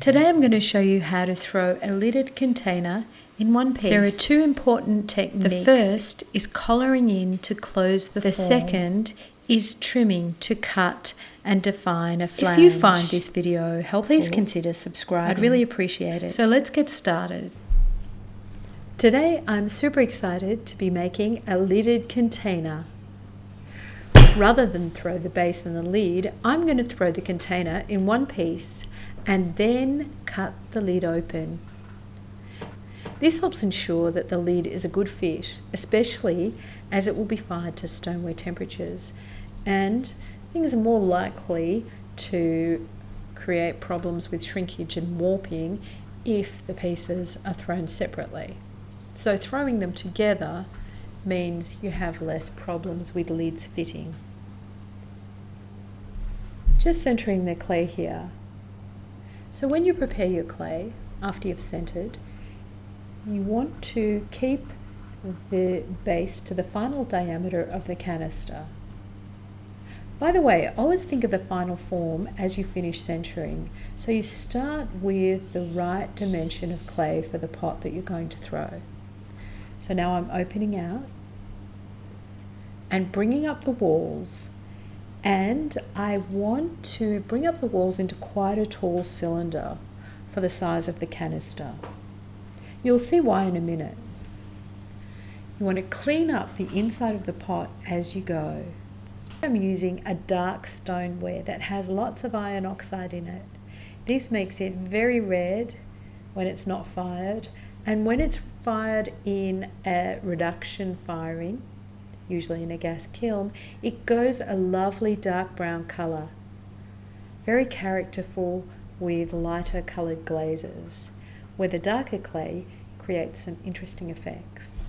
Today I'm going to show you how to throw a lidded container in one piece. There are two important techniques. The first is collaring in to close the form. Second is trimming to cut and define a flange. If you find this video helpful, please consider subscribing. I'd really appreciate it. So let's get started. Today I'm super excited to be making a lidded container. Rather than throw the base and the lid, I'm going to throw the container in one piece and then cut the lid open. This helps ensure that the lid is a good fit, especially as it will be fired to stoneware temperatures, and things are more likely to create problems with shrinkage and warping if the pieces are thrown separately. So throwing them together means you have less problems with lids fitting. Just centering the clay here. So when you prepare your clay, after you've centered, you want to keep the base to the final diameter of the canister. By the way, always think of the final form as you finish centering. So you start with the right dimension of clay for the pot that you're going to throw. So now I'm opening out and bringing up the walls. And I want to bring up the walls into quite a tall cylinder for the size of the canister. You'll see why in a minute. You want to clean up the inside of the pot as you go. I'm using a dark stoneware that has lots of iron oxide in it. This makes it very red when it's not fired, and when it's fired in a reduction firing, usually in a gas kiln, it goes a lovely dark brown colour, very characterful with lighter coloured glazes, where the darker clay creates some interesting effects.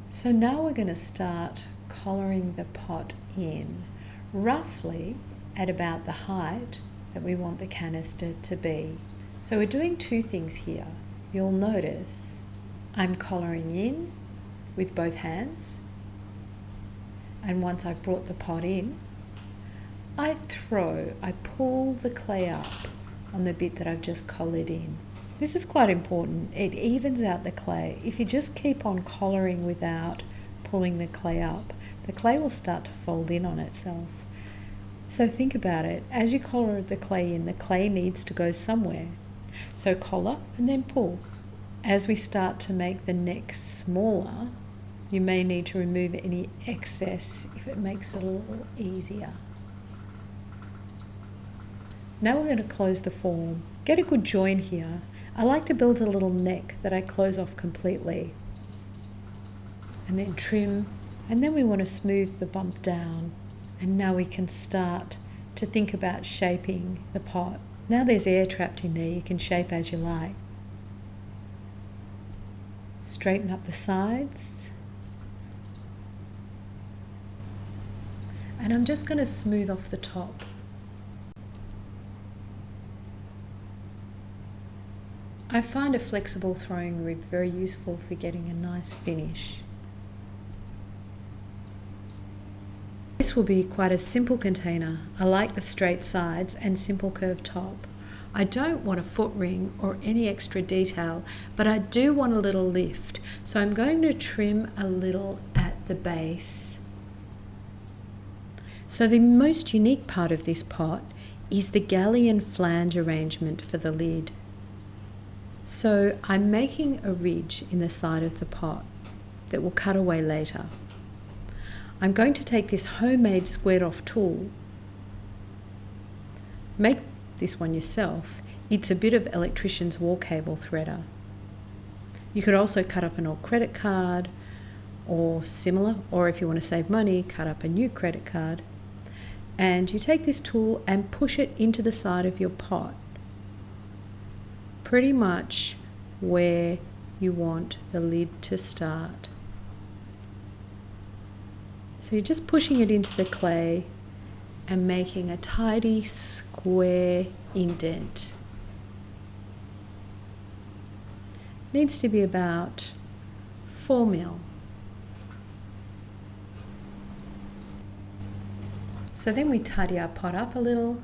So now we're going to start collaring the pot in, roughly at about the height that we want the canister to be. So we're doing two things here. You'll notice I'm collaring in with both hands, and once I've brought the pot in, I pull the clay up on the bit that I've just collared in. This is quite important. It evens out the clay. If you just keep on collaring without pulling the clay up, the clay will start to fold in on itself. So think about it. As you collar the clay in, the clay needs to go somewhere. So collar and then pull. As we start to make the neck smaller, you may need to remove any excess if it makes it a little easier. Now we're going to close the form. Get a good join here. I like to build a little neck that I close off completely. And then trim, and then we want to smooth the bump down. And now we can start to think about shaping the pot. Now there's air trapped in there, you can shape as you like. Straighten up the sides. And I'm just going to smooth off the top. I find a flexible throwing rib very useful for getting a nice finish. This will be quite a simple container. I like the straight sides and simple curved top. I don't want a foot ring or any extra detail, but I do want a little lift. So I'm going to trim a little at the base. So the most unique part of this pot is the galley and flange arrangement for the lid. So I'm making a ridge in the side of the pot that will cut away later. I'm going to take this homemade squared off tool. Make this one yourself. It's a bit of electrician's wall cable threader. You could also cut up an old credit card or similar, or if you want to save money, cut up a new credit card. And you take this tool and push it into the side of your pot, pretty much where you want the lid to start. So you're just pushing it into the clay and making a tidy square indent. Needs to be about 4 mil. So then we tidy our pot up a little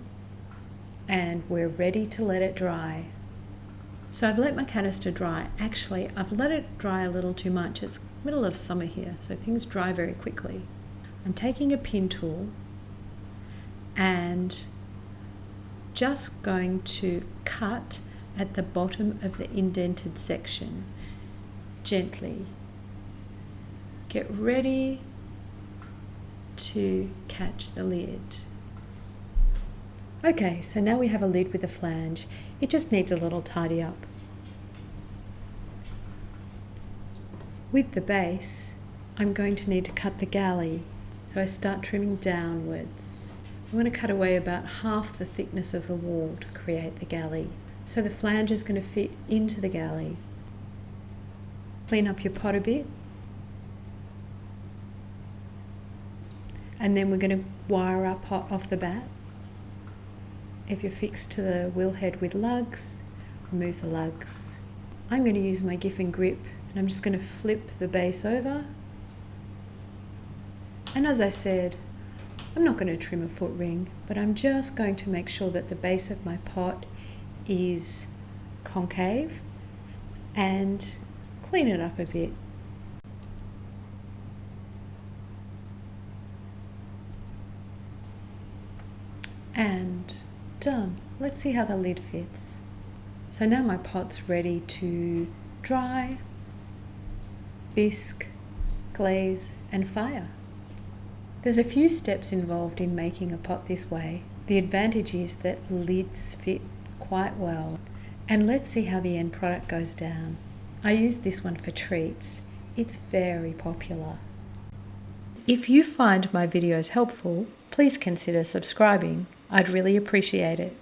and we're ready to let it dry. So I've let my canister dry. Actually, I've let it dry a little too much. It's middle of summer here, so things dry very quickly. I'm taking a pin tool and just going to cut at the bottom of the indented section gently. Get ready to catch the lid. Okay, so now we have a lid with a flange. It just needs a little tidy up. With the base, I'm going to need to cut the galley. So I start trimming downwards. I'm going to cut away about half the thickness of the wall to create the galley. So the flange is going to fit into the galley. Clean up your pot a bit. And then we're going to wire our pot off the bat. If you're fixed to the wheel head with lugs, remove the lugs. I'm going to use my Giffen grip and I'm just going to flip the base over. And as I said, I'm not going to trim a foot ring, but I'm just going to make sure that the base of my pot is concave and clean it up a bit. And done. Let's see how the lid fits. So now my pot's ready to dry, bisque, glaze and fire. There's a few steps involved in making a pot this way. The advantage is that lids fit quite well. And let's see how the end product goes down. I use this one for treats. It's very popular. If you find my videos helpful, please consider subscribing. I'd really appreciate it.